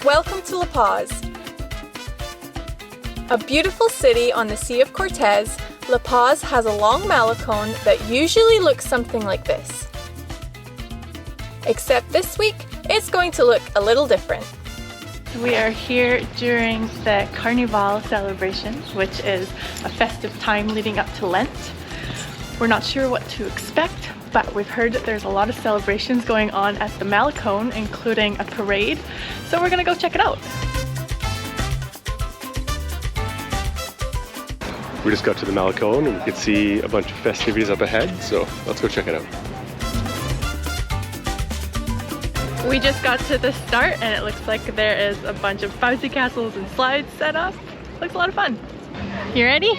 Welcome to La Paz. A beautiful city on the Sea of Cortez, La Paz has a long MALECON that usually looks something like this. Except this week, it's going to look a little different. We are here during the Carnival celebrations, which is a festive time leading up to Lent. We're not sure what to expect, but we've heard that there's a lot of celebrations going on at the MALECON, including a parade, so we're gonna go check it out. We just got to the MALECON and we could see a bunch of festivities up ahead, so let's go check it out. We just got to the start and it looks like there is a bunch of bouncy castles and slides set up. Looks a lot of fun. You ready?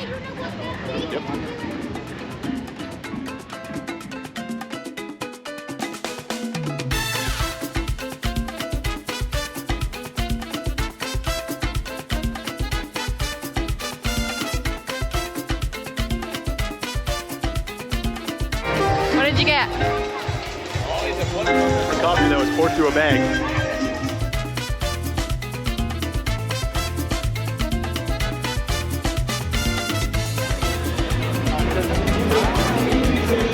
Yep. What did you get? Coffee that was poured through a bag.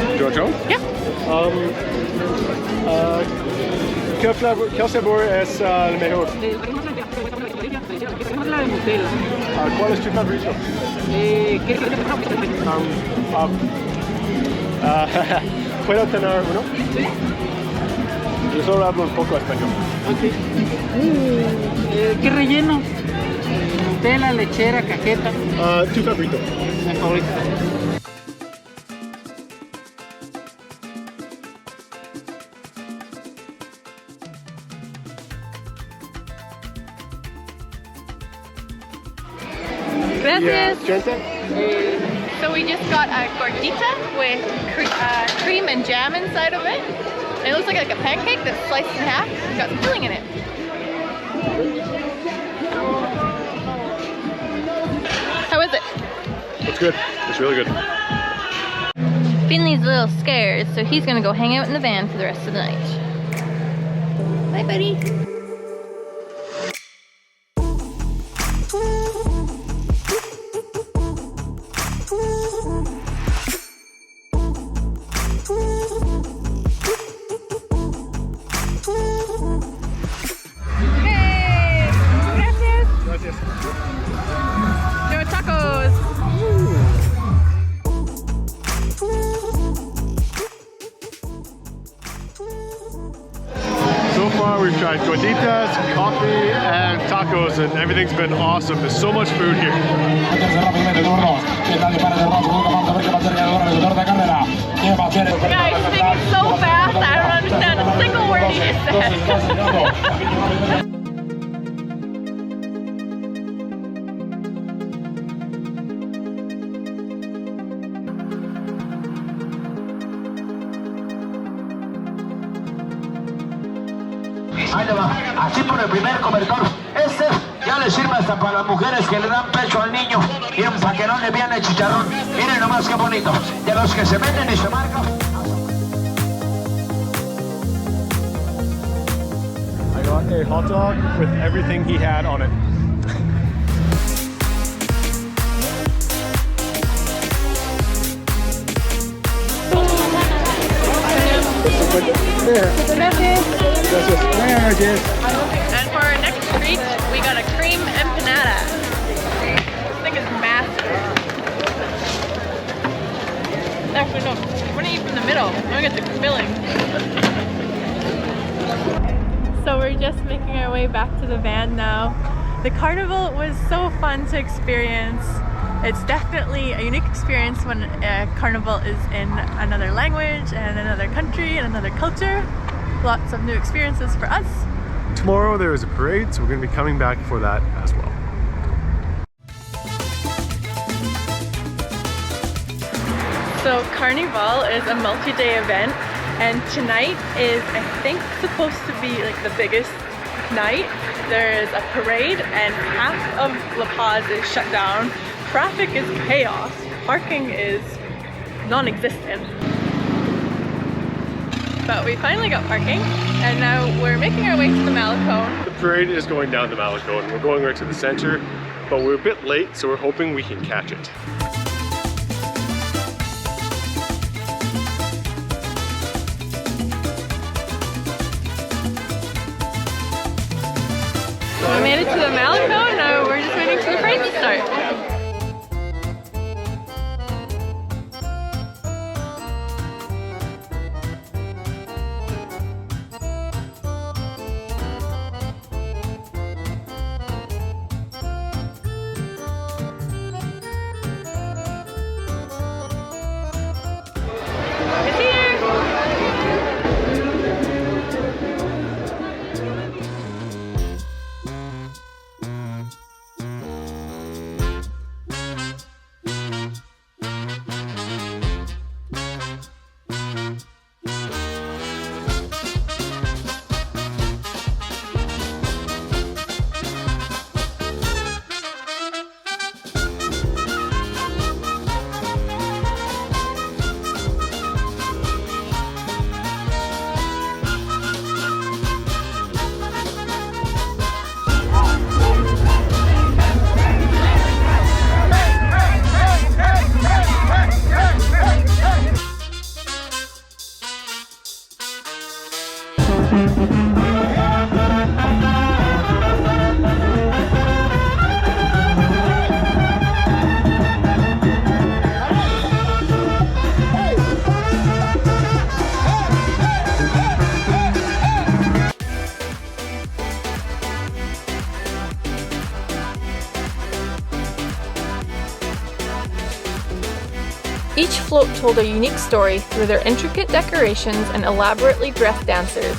Do you want to try? Yeah. ¿Qué sabor es el mejor? ¿Cuál es tu favorito? ¿Puedo tener uno? Sí. Yo solo hablo un poco español. Ok. ¿Qué relleno? Nutella, lechera, cajeta. Tu favorito. Mi favorito. Gracias. Yeah. So we just got a gordita with cream and jam inside of it. It looks like a pancake that's sliced in half. It's got some filling in it. How is it? It's good. It's really good. Finnley's a little scared, so he's gonna go hang out in the van for the rest of the night. Bye, buddy. So far we've tried gorditas, coffee, and tacos, and everything's been awesome. There's so much food here. Guys, speaking so fast, I don't understand a single word he just said. Ahí le va, así por el primer cobertor. Este ya le sirve hasta para las mujeres que le dan pecho al niño. Miren, para que no le vean el chicharrón. Miren nomás qué bonito. De los que se meten y se marcan. I got a hot dog with everything he had on it. And for our next treat, we got a cream empanada. This thing is massive. Actually, no, we're not even in the middle. Look at the filling. So we're just making our way back to the van now. The carnival was so fun to experience. It's definitely a unique experience when a carnival is in another language and another country and another culture. Lots of new experiences for us. Tomorrow there is a parade, so we're going to be coming back for that as well. So Carnival is a multi-day event, and tonight is, I think, supposed to be like the biggest night. There is a parade and half of La Paz is shut down. Traffic is chaos. Parking is non-existent. But we finally got parking, and now we're making our way to the MALECON. The parade is going down the MALECON. We're going right to the center, but we're a bit late, so we're hoping we can catch it. We made it to the MALECON, now we're just waiting for the parade to start. Each float told a unique story through their intricate decorations and elaborately dressed dancers,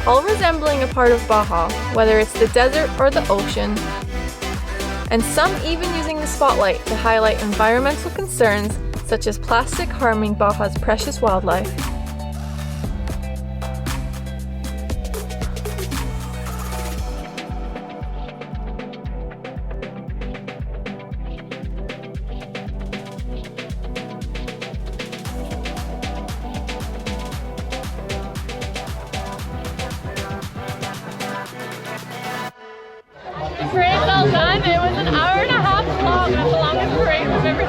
all resembling a part of Baja, whether it's the desert or the ocean, and some even using the spotlight to highlight environmental concerns such as plastic harming Baja's precious wildlife. The parade's all done. It was an hour and a half long. That's the longest parade we've ever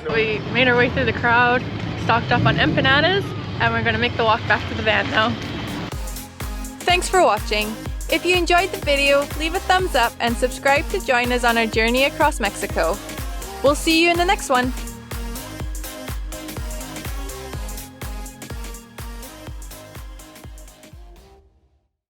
seen. We made our way through the crowd, stocked up on empanadas, and we're going to make the walk back to the van now. Thanks for watching. If you enjoyed the video, leave a thumbs up and subscribe to join us on our journey across Mexico. We'll see you in the next one.